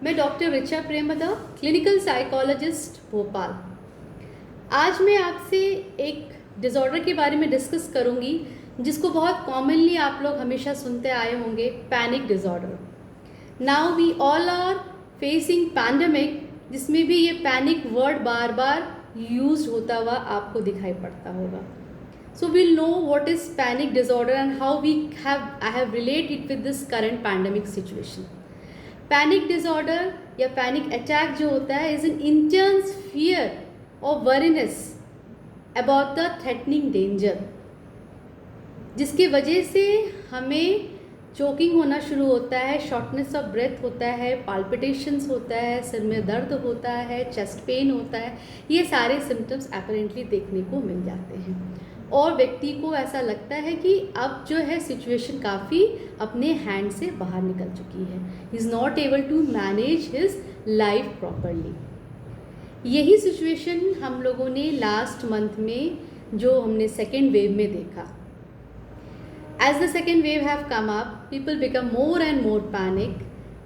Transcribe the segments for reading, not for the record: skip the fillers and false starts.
मैं doctor Richa Premda, clinical psychologist Bhopal. आज मैं आपसे एक डिसऑर्डर के बारे में डिस्कस करूंगी जिसको बहुत कॉमनली आप लोग हमेशा सुनते आए होंगे, panic disorder. Now we all are facing pandemic, जिसमें भी ये पैनिक वर्ड बार बार यूज होता हुआ आपको दिखाई पड़ता होगा। So we'll know what is panic disorder and how I have related it with this current pandemic situation. Panic disorder या panic attack जो होता है is an intense fear or worriness about the threatening danger, जिसके वजह से हमें choking होना शुरू होता है, शॉर्टनेस ऑफ ब्रेथ होता है, पाल्पिटेशंस होता है, सिर में दर्द होता है, चेस्ट पेन होता है। ये सारे सिम्टम्स अपेरेंटली देखने को मिल जाते हैं और व्यक्ति को ऐसा लगता है कि अब जो है सिचुएशन काफ़ी अपने हैंड से बाहर निकल चुकी है। He is not able to manage his life properly. यही सिचुएशन हम लोगों ने लास्ट मंथ में जो हमने सेकेंड वेव में देखा। As the second wave have come up, people become more and more panic.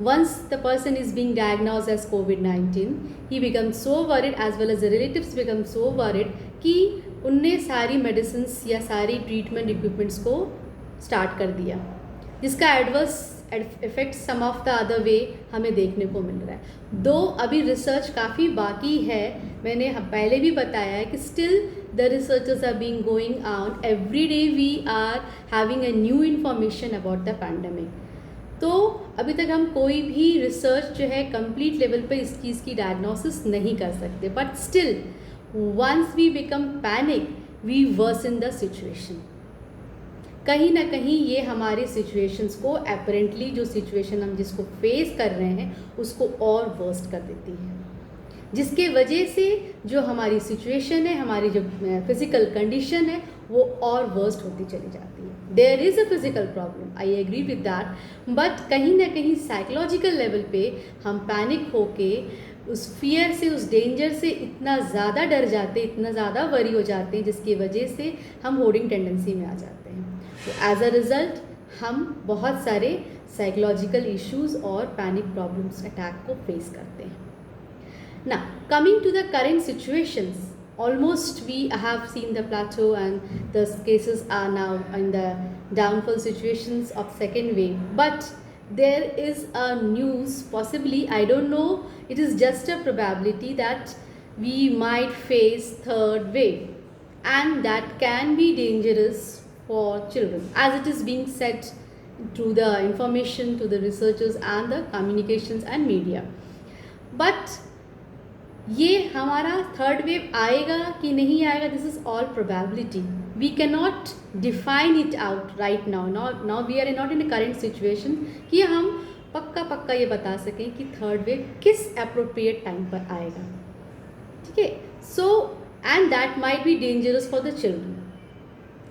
Once the person is being diagnosed as COVID-19, he becomes so worried, as well as the relatives become so worried कि उनने सारी medicines या सारी treatment equipments को start कर दिया, जिसका adverse effect some of the other way हमें देखने को मिल रहा है। दो अभी रिसर्च काफ़ी बाकी है, मैंने पहले भी बताया है कि still the researchers are being going on, every day we are having a new information about the pandemic. तो अभी तक हम कोई भी रिसर्च जो है कंप्लीट लेवल पे इस चीज़ की डायग्नोसिस नहीं कर सकते, but still once we become panic we worsen the situation। कहीं ना कहीं ये हमारी सिचुएशंस को अपरेंटली जो सिचुएशन हम जिसको फेस कर रहे हैं उसको और वर्स्ट कर देती है, जिसके वजह से जो हमारी सिचुएशन है, हमारी जो फिजिकल कंडीशन है वो और वर्स्ट होती चली जाती है। There is a physical problem, I agree with that, but कहीं ना कहीं साइकोलॉजिकल लेवल पे हम पैनिक होके उस फियर से, उस डेंजर से इतना ज़्यादा डर जाते, इतना ज़्यादा वरी हो जाते हैं, जिसकी वजह से हम होर्डिंग टेंडेंसी में आ जाते हैं। तो एज अ रिज़ल्ट हम बहुत सारे साइकोलॉजिकल इश्यूज़ और पैनिक प्रॉब्लम्स अटैक को फेस करते हैं। Now, coming to the current situations, almost we have seen the plateau and the cases are now in the downfall situations of second wave. But there is a news, possibly, I don't know, it is just a probability that we might face third wave, and that can be dangerous for children, as it is being said through the information, to the researchers and the communications and media. But ये हमारा third wave आएगा कि नहीं आएगा, this is all probability, we can not define it out right now we are not in a current situation कि हम पक्का ये बता सकें कि थर्ड वेव किस अप्रोप्रिएट टाइम पर आएगा। ठीक है, so and that might be dangerous for the children.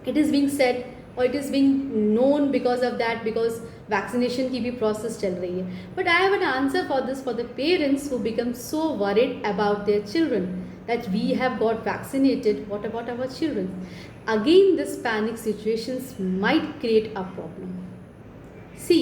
It is being said और it is being known because of that, because vaccination की भी प्रोसेस चल रही है। But I have an answer for this for the parents who become so worried about their children that we have got vaccinated, what about our children? Again this panic situations might create a problem. See,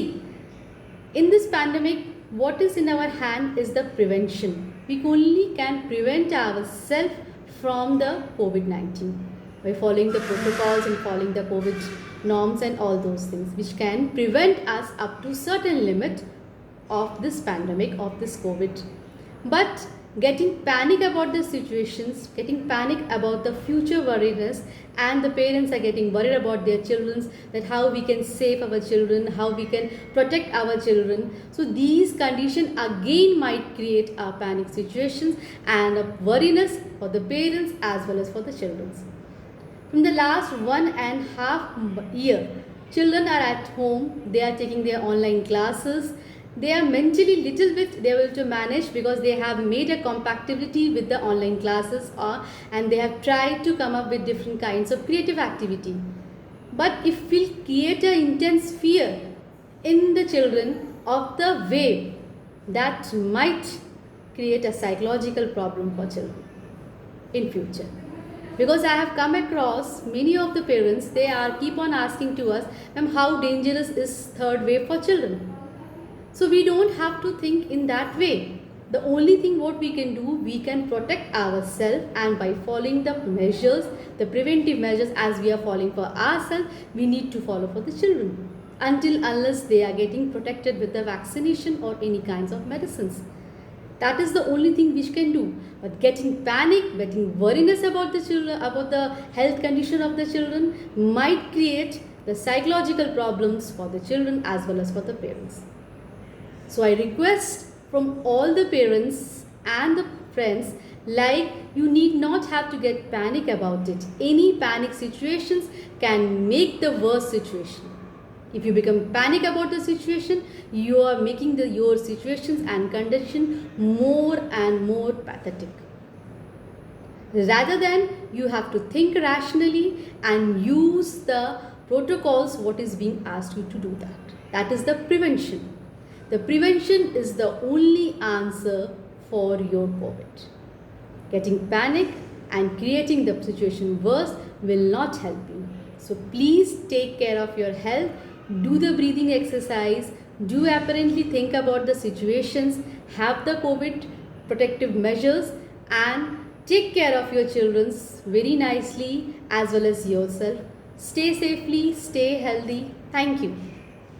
in this pandemic, what is in our hand is the prevention. We only can prevent ourselves from the COVID-19 by following the protocols and following the COVID norms and all those things, which can prevent us up to certain limit of this pandemic, of this COVID. But getting panic about the situations, getting panic about the future worriness, and the parents are getting worried about their children, that how we can save our children, how we can protect our children. So these conditions again might create a panic situations and a worriness for the parents as well as for the children. From the last 1.5 year, children are at home, they are taking their online classes. They are mentally little bit able to manage because they have made a compatibility with the online classes, and they have tried to come up with different kinds of creative activity. But if we create an intense fear in the children of the wave, that might create a psychological problem for children in future. Because I have come across many of the parents, they are keep on asking to us, ma'am, how dangerous is third wave for children? So we don't have to think in that way. The only thing what we can do, we can protect ourselves, and by following the measures, the preventive measures as we are following for ourselves, we need to follow for the children until unless they are getting protected with the vaccination or any kinds of medicines. That is the only thing which can do. But getting panic, getting worriness about the children, about the health condition of the children might create the psychological problems for the children as well as for the parents. So I request from all the parents and the friends, like, you need not have to get panic about it. Any panic situations can make the worst situation. If you become panic about the situation, you are making your situations and condition more and more pathetic. Rather than, you have to think rationally and use the protocols what is being asked you to do that. That is the prevention. The prevention is the only answer for your COVID. Getting panic and creating the situation worse will not help you. So please take care of your health. Do the breathing exercise. Do apparently think about the situations. Have the COVID protective measures and take care of your children very nicely as well as yourself. Stay safely, stay healthy. Thank you.